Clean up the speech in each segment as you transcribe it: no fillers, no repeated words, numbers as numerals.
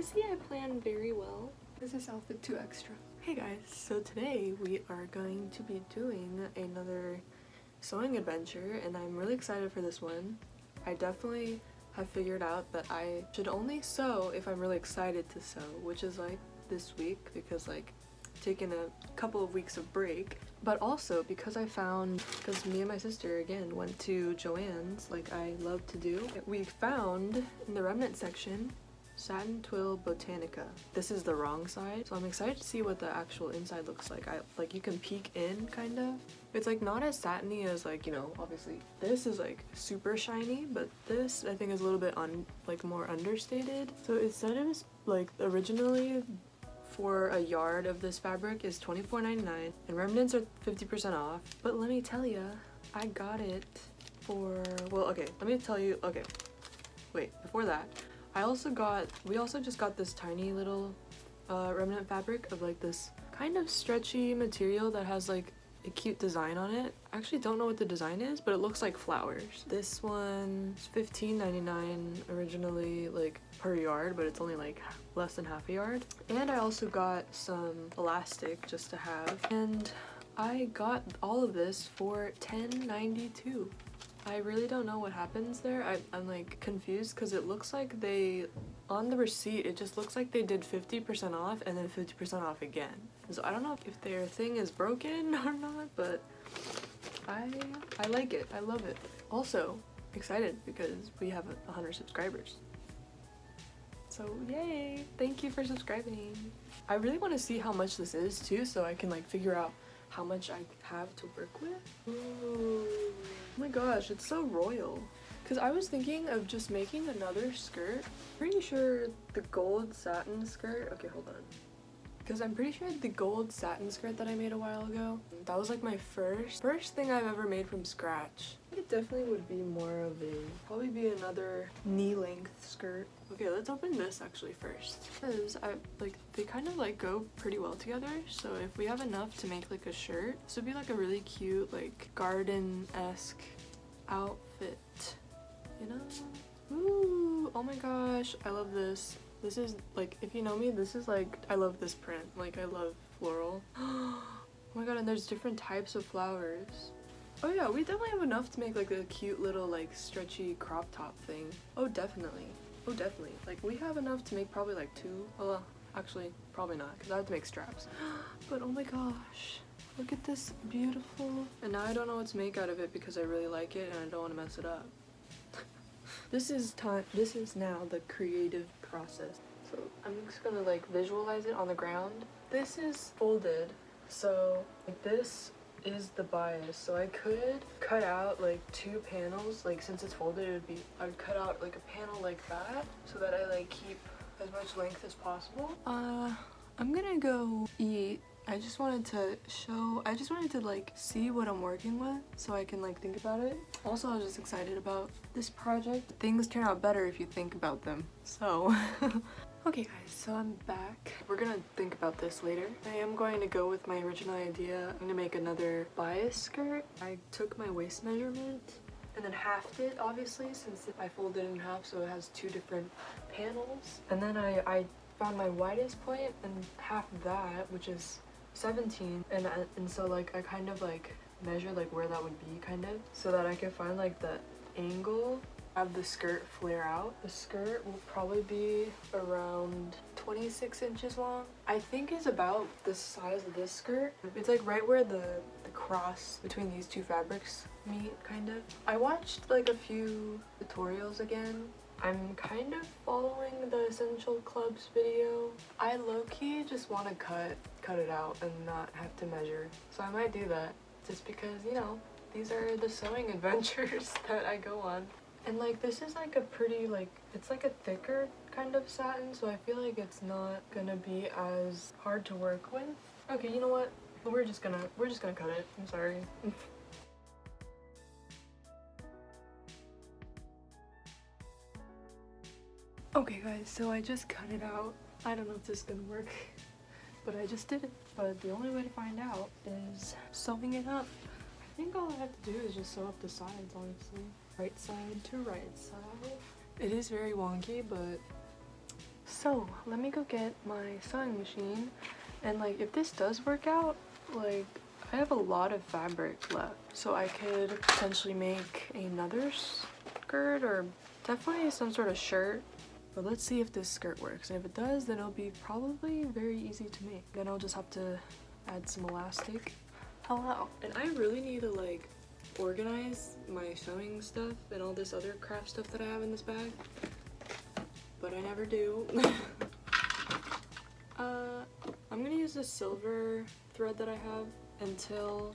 See, I plan very well. Is this outfit too extra? Hey guys, so today we are going to be doing another sewing adventure and I'm really excited for this one. I definitely have figured out that I should only sew if I'm really excited to sew, which is like this week because like taking a couple of weeks of break, but also because because me and my sister again went to Joann's like I love to do. We found in the remnant section Satin Twill Botanica. This is the wrong side, so I'm excited to see what the actual inside looks like. You can peek in kind of. It's like not as satiny as like, you know, obviously this is like super shiny, but this I think is a little bit more understated. So it said it was like originally for a yard of this fabric is $24.99 and remnants are 50% off. But let me tell you, I got it for, well, okay, let me tell you, okay, wait, before that, we also just got this tiny little remnant fabric of like this kind of stretchy material that has like a cute design on it. I actually don't know what the design is, but it looks like flowers. This one is $15.99 originally like per yard, but it's only like less than half a yard. And I also got some elastic just to have, and I got all of this for $10.92. I really don't know what happens there. I'm like confused because it looks like on the receipt it just looks like they did 50% off and then 50% off again. So I don't know if their thing is broken or not, but I like it. I love it. Also excited because we have 100 subscribers. So yay! Thank you for subscribing. I really want to see how much this is too, so I can like figure out how much I have to work with. Ooh. Oh my gosh, it's so royal. Because I was thinking of just making another skirt. Pretty sure the gold satin skirt, okay, hold on. Because I'm pretty sure the gold satin skirt that I made a while ago, that was like my first thing I've ever made from scratch. It definitely would be more of probably be another knee-length skirt. Okay, let's open this actually first. Because they kind of like go pretty well together. So if we have enough to make like a shirt, this would be like a really cute like garden-esque outfit, you know? Ooh, oh my gosh, I love this. This is like, if you know me, this is like, I love this print. Like I love floral. Oh my god, and there's different types of flowers. Oh yeah, we definitely have enough to make like a cute little like stretchy crop top thing. Oh definitely. Oh definitely. Like we have enough to make probably like two. Well, actually probably not because I have to make straps. But oh my gosh. Look at this beautiful. And now I don't know what to make out of it because I really like it and I don't want to mess it up. This is now the creative process. So I'm just gonna like visualize it on the ground. This is folded, so like this is the bias. So I could cut out like two panels, like since it's folded I would cut out like a panel like that so that I like keep as much length as possible. I'm gonna go eat. I just wanted to like see what I'm working with so I can like think about it. Also, I was just excited about this project. Things turn out better if you think about them. So, okay guys, so I'm back. We're gonna think about this later. I am going to go with my original idea. I'm gonna make another bias skirt. I took my waist measurement and then halved it, obviously, since I folded it in half so it has two different panels. And then I found my widest point and half that, which is 17, and so like I kind of like measure like where that would be kind of so that I could find like the angle of the skirt flare out. The skirt will probably be around 26 inches long. I think is about the size of this skirt. It's like right where the cross between these two fabrics meet kind of. I watched like a few tutorials again. I'm kind of following the Essential Club's video. I low-key just want to cut it out and not have to measure. So I might do that just because, you know, these are the sewing adventures that I go on. And like this is like a pretty like, it's like a thicker kind of satin, so I feel like it's not gonna be as hard to work with. Okay, you know what? We're just gonna cut it. I'm sorry. Okay guys, so I just cut it out. I don't know if this is gonna work, but I just did it. But the only way to find out is sewing it up. I think all I have to do is just sew up the sides, honestly. Right side to right side. It is very wonky, but So let me go get my sewing machine, and like if this does work out, like I have a lot of fabric left, so I could potentially make another skirt or definitely some sort of shirt. But let's see if this skirt works, and if it does, then it'll be probably very easy to make. Then I'll just have to add some elastic. Hello. And I really need to like organize my sewing stuff and all this other craft stuff that I have in this bag, but I never do. I'm gonna use the silver thread that I have until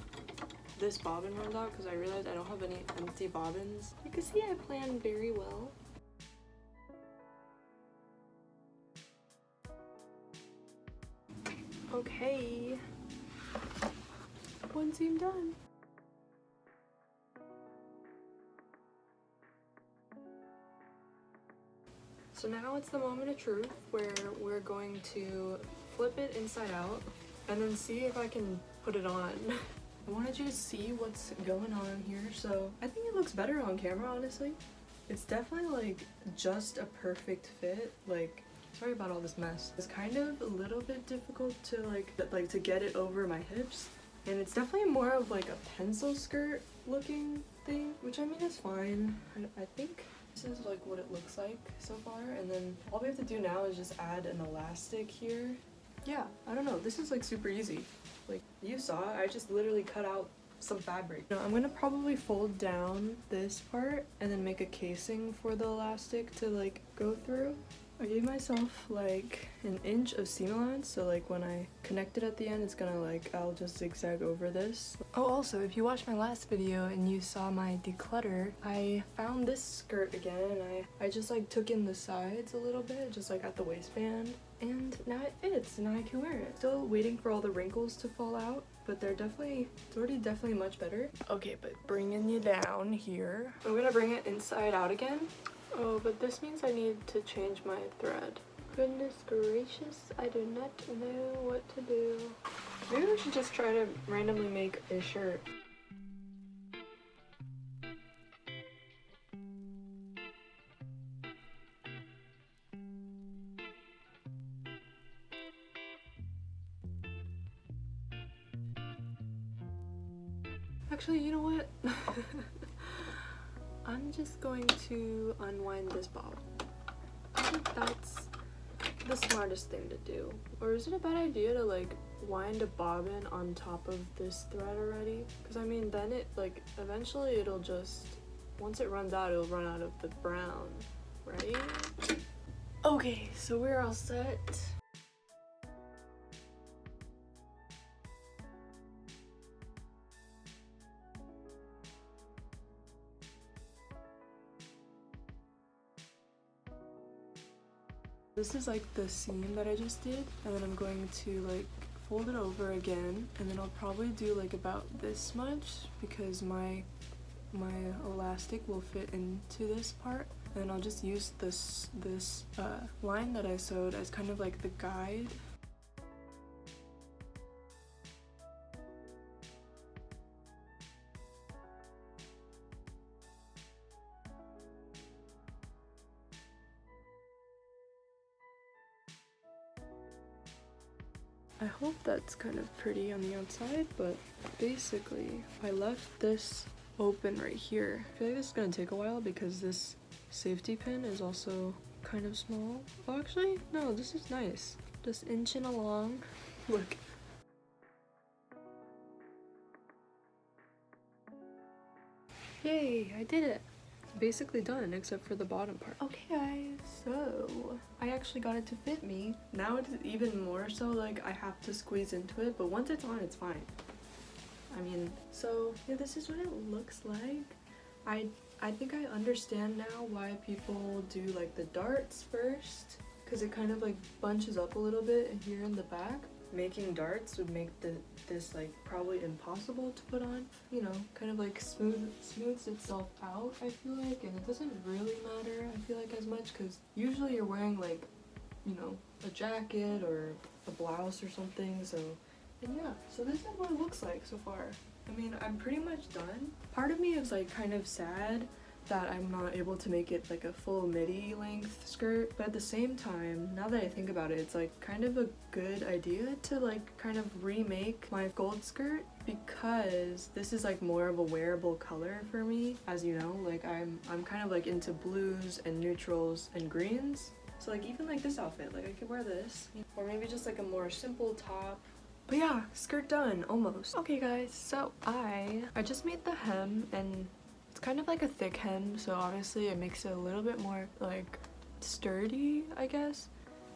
this bobbin runs out, because I realized I don't have any empty bobbins. You can see I planned very well. Okay, one seam done. So now it's the moment of truth where we're going to flip it inside out and then see if I can put it on. I wanted you to see what's going on here, so I think it looks better on camera, honestly. It's definitely like just a perfect fit. Like, sorry about all this mess. It's kind of a little bit difficult to like to get it over my hips, and it's definitely more of like a pencil skirt looking thing, which I mean is fine. I think this is like what it looks like so far, and then all we have to do now is just add an elastic here. Yeah, I don't know, this is like super easy. Like you saw, I just literally cut out some fabric. No, I'm gonna probably fold down this part and then make a casing for the elastic to like go through. I gave myself like an inch of seam allowance, so like when I connect it at the end, it's gonna like, I'll just zigzag over this. Oh, also, if you watched my last video and you saw my declutter, I found this skirt again, and I just like took in the sides a little bit, just like at the waistband, and now it fits, and I can wear it. Still waiting for all the wrinkles to fall out, but it's already definitely much better. Okay, but bringing you down here. I'm gonna bring it inside out again. Oh, but this means I need to change my thread. Goodness gracious, I do not know what to do. Maybe we should just try to randomly make a shirt. Actually, you know what? I'm just going to unwind this bob. I think that's the smartest thing to do. Or is it a bad idea to like wind a bobbin on top of this thread already? Because I mean, then it like eventually it'll just, once it runs out, it'll run out of the brown, right? Okay, so we're all set. This is like the seam that I just did, and then I'm going to like fold it over again, and then I'll probably do like about this much because my elastic will fit into this part, and then I'll just use this line that I sewed as kind of like the guide. I hope that's kind of pretty on the outside, but basically I left this open right here. I feel like this is gonna take a while because this safety pin is also kind of small. Oh, actually, no, this is nice. Just inching along. Look. Yay, I did it. Basically done except for the bottom part. Okay guys, so I actually got it to fit me. Now it's even more so like I have to squeeze into it, but once it's on, it's fine. I mean, so yeah, this is what it looks like. I think I understand now why people do like the darts first, because it kind of like bunches up a little bit here in the back. Making darts would make this like probably impossible to put on, you know, kind of like smooths itself out, I feel like, and it doesn't really matter, I feel like, as much, because usually you're wearing like, you know, a jacket or a blouse or something. So, and yeah, so this is what it looks like so far. I mean, I'm pretty much done. Part of me is like kind of sad that I'm not able to make it like a full midi length skirt, but at the same time, now that I think about it, it's like kind of a good idea to like kind of remake my gold skirt, because this is like more of a wearable color for me. As you know, like I'm kind of like into blues and neutrals and greens. So like even like this outfit, like I could wear this, or maybe just like a more simple top. But yeah, skirt done, almost. Okay guys, so I just made the hem, and it's kind of like a thick hem, so obviously it makes it a little bit more like sturdy, I guess.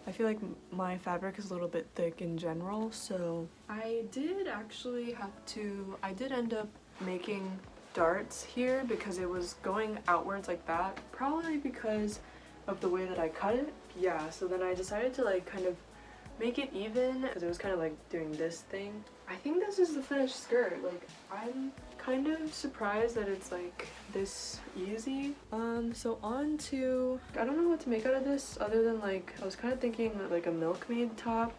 I feel like my fabric is a little bit thick in general, so I did end up making darts here because it was going outwards like that, probably because of the way that I cut it. Yeah, so then I decided to like kind of make it even because it was kind of like doing this thing. I think this is the finished skirt. Like I'm kind of surprised that it's like this easy. So on to, I don't know what to make out of this other than like I was kind of thinking like a milkmaid top.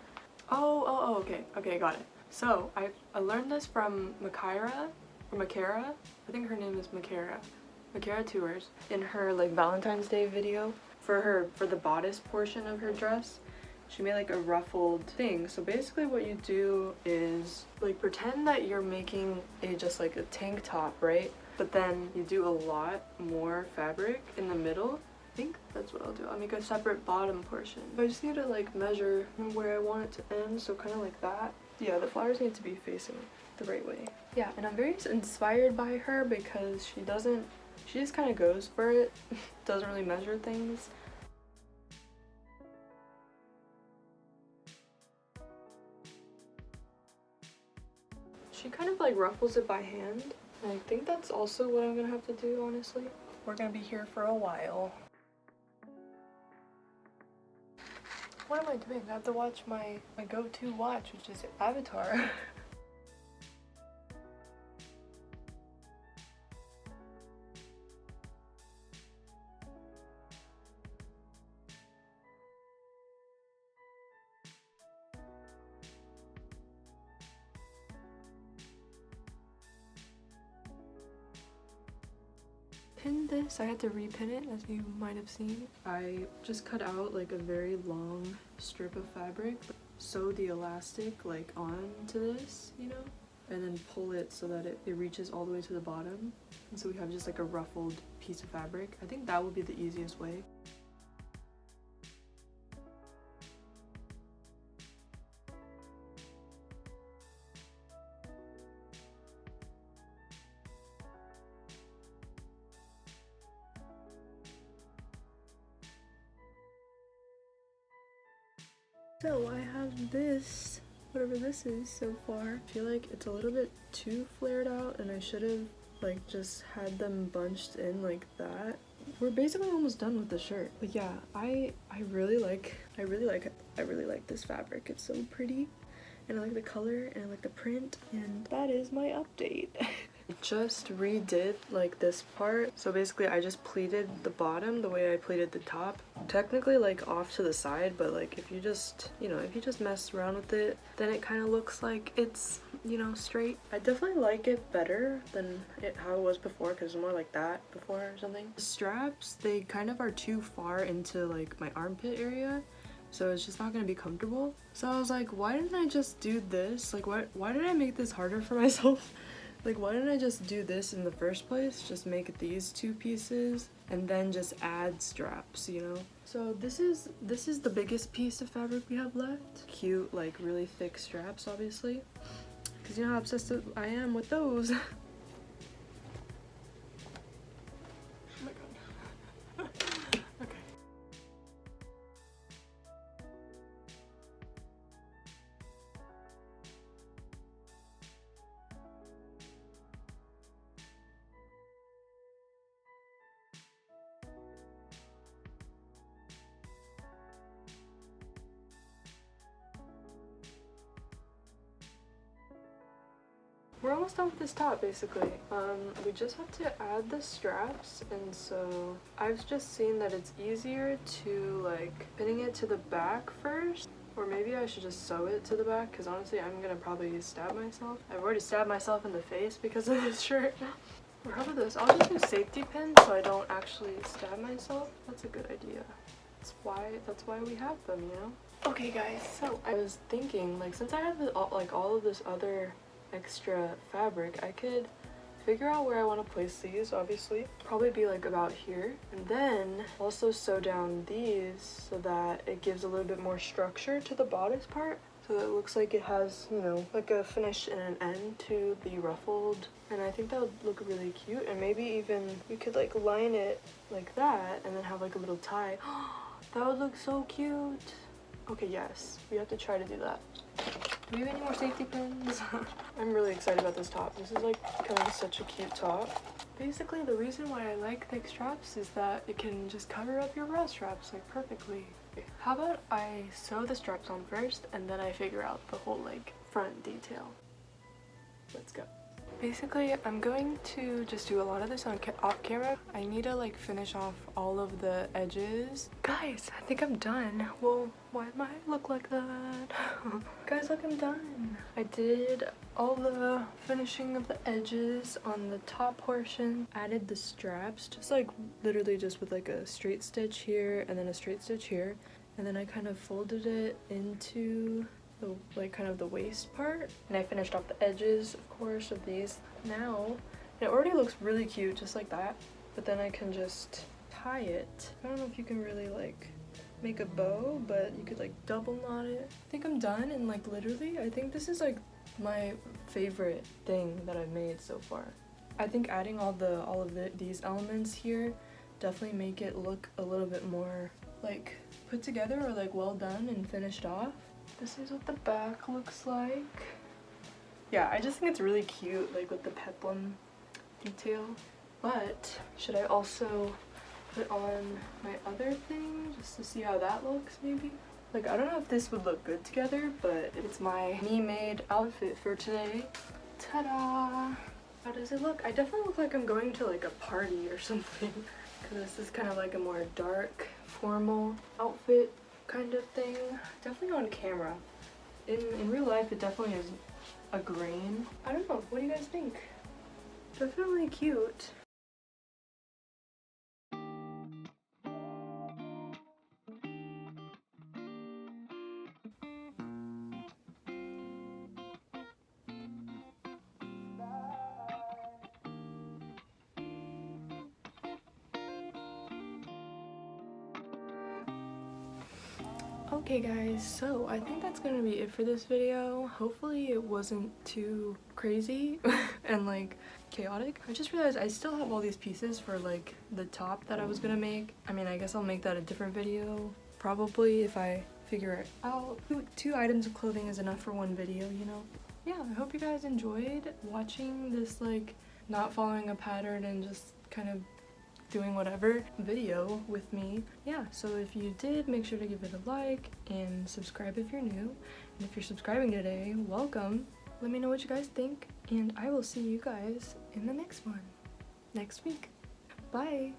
Oh, okay, got it. So I learned this from Makara. I think her name is Makara Tours, in her like Valentine's Day video for the bodice portion of her dress. She made like a ruffled thing. So basically what you do is like pretend that you're making just like a tank top, right? But then you do a lot more fabric in the middle. I think that's what I'll do. I'll make a separate bottom portion. I just need to like measure where I want it to end, so kind of like that. Yeah, the flowers need to be facing the right way. Yeah, and I'm very inspired by her because she just kind of goes for it. Doesn't really measure things. She kind of like ruffles it by hand. And I think that's also what I'm gonna have to do, honestly. We're gonna be here for a while. What am I doing? I have to watch my go-to watch, which is Avatar. Pinned this. I had to repin it, as you might have seen. I just cut out like a very long strip of fabric, sew the elastic like onto this, you know, and then pull it so that it reaches all the way to the bottom, and so we have just like a ruffled piece of fabric. I think that would be the easiest way. So I have this, whatever this is so far. I feel like it's a little bit too flared out, and I should have like just had them bunched in like that. We're basically almost done with the shirt. But yeah, I really like this fabric. It's so pretty, and I like the color, and I like the print, and that is my update. Just redid like this part. So basically I just pleated the bottom the way I pleated the top. Technically like off to the side, but like if you just, you know, if you just mess around with it, then it kind of looks like it's, you know, straight. I definitely like it better than how it was before, because it's more like that before or something. The straps, they kind of are too far into like my armpit area, so it's just not gonna be comfortable. So I was like, why didn't I just do this? Like why did I make this harder for myself? Like, why didn't I just do this in the first place? Just make these two pieces and then just add straps, you know? So this is the biggest piece of fabric we have left. Cute, like really thick straps, obviously, because you know how obsessed I am with those. Oh my god. Okay. We're almost done with this top, basically. We just have to add the straps, and so I've just seen that it's easier to like pinning it to the back first, or maybe I should just sew it to the back, because honestly I'm gonna probably stab myself. I've already stabbed myself in the face because of this shirt. Or how about this? I'll just use safety pins so I don't actually stab myself. That's a good idea. That's why we have them, you know? Okay guys, so I was thinking, like, since I have all of this other extra fabric, I could figure out where I want to place these, obviously. Probably be like about here. And then also sew down these so that it gives a little bit more structure to the bodice part. So it looks like it has, you know, like a finish and an end to the ruffled. And I think that would look really cute. And maybe even we could like line it like that and then have like a little tie. That would look so cute. Okay, yes, we have to try to do that. Do we have any more safety pins? I'm really excited about this top. This is like kind of such a cute top. Basically, the reason why I like thick straps is that it can just cover up your bra straps like perfectly. Okay, how about I sew the straps on first and then I figure out the whole like front detail. Let's go. Basically, I'm going to just do a lot of this off camera. I need to like finish off all of the edges. Guys, I think I'm done. Well, why might I look like that? Guys, look, I'm done. I did all the finishing of the edges on the top portion. Added the straps, just like literally just with like a straight stitch here and then a straight stitch here. And then I kind of folded it into like kind of the waist part, and I finished off the edges, of course, of these. Now it already looks really cute just like that, but then I can just tie it. I don't know if you can really like make a bow, but you could like double knot it. I think I'm done, and like literally I think this is like my favorite thing that I've made so far. I think adding all of these elements here definitely make it look a little bit more like put together or like well done and finished off. This is what the back looks like. Yeah, I just think it's really cute, like with the peplum detail. But should I also put on my other thing just to see how that looks maybe? Like, I don't know if this would look good together, but it's my me-made outfit for today. Ta-da! How does it look? I definitely look like I'm going to like a party or something. Because this is kind of like a more dark, formal outfit kind of thing. Definitely on camera. In real life, it definitely is a grain. I don't know. What do you guys think? Definitely cute. Okay guys, so I think that's gonna be it for this video. Hopefully it wasn't too crazy and like chaotic. I just realized I still have all these pieces for like the top that I was gonna make. I mean, I guess I'll make that a different video probably if I figure it out. Two items of clothing is enough for one video, you know? Yeah, I hope you guys enjoyed watching this like not following a pattern and just kind of doing whatever video with me. Yeah, so if you did, make sure to give it a like and subscribe if you're new. And if you're subscribing today, welcome. Let me know what you guys think, and I will see you guys in the next one next week. Bye.